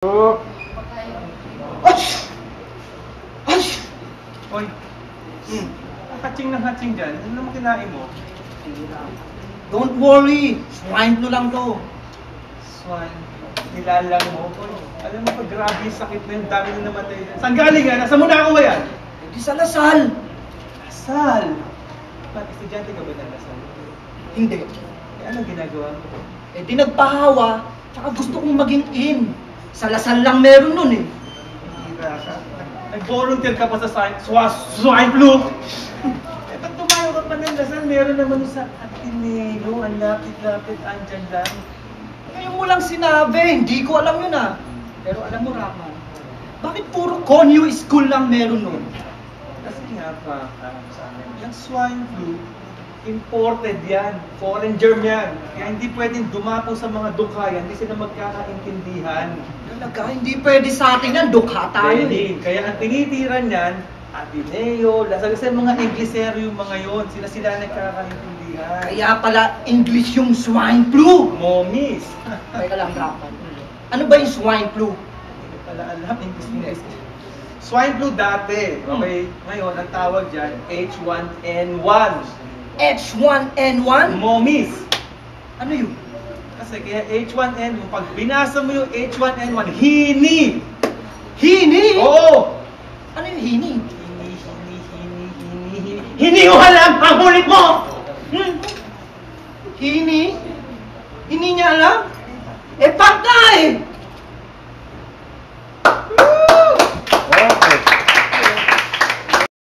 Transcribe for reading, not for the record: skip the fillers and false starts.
Oh. Ay! Ay! Oy. Hatching ng hatching dyan. Ano naman kinain mo? Don't worry. Swine flu lang to. Swan. Nilalang mo. Oy. Alam mo pa, grabe yung sakit na yun. Dami na namatay dyan. Saan galing yan? Nasa muna ako ba yan? Hindi sa Lasal. Lasal. Ba't estudyante ka ba ng Lasal? Hindi. Eh, anong ginagawa mo? Eh di nagpahawa. Tsaka gusto kong maging in. Sa Lasal lang meron nun eh. Hira ka. Nag-volunteer ka pa sa swine flu. Eh, pag tumayo ka pa ng Lasal, meron naman sa Ateneo. Ang lapit-lapit, andyan lang. Ngayon mo lang sinabi. Hindi ko alam yun ah. Pero alam mo, Raman, bakit puro Conyo school lang meron nun? Kasi nga pa, sa amin, yung swine flu, imported yan. Foreign germ yan. Kaya hindi pwedeng dumapo sa mga dukha yan. Hindi sila magkakaintindihan. Talaga, hindi pwede sa atin yan. Dukha tayo eh. Kaya ang tinitiran yan, Ateneo, Lasal, kasi mga Inglesero yung mga yon. Sila nagkakaintindihan. Kaya pala English yung swine flu. Momis. Teka lang, Raman. Ano ba yung swine flu? Hindi pala alam, English. Swine flu dati. Okay, ngayon, ang tawag dyan, H1N1. H1N1? Momis. Ano yun? Kasi kaya H1N1, pag binasa mo yung H1N1, hini! Hini? Oo! Ano yung hini? Hini yung alam! Ang hulit mo! Hini? Hini niya alam? Eh, pagka eh!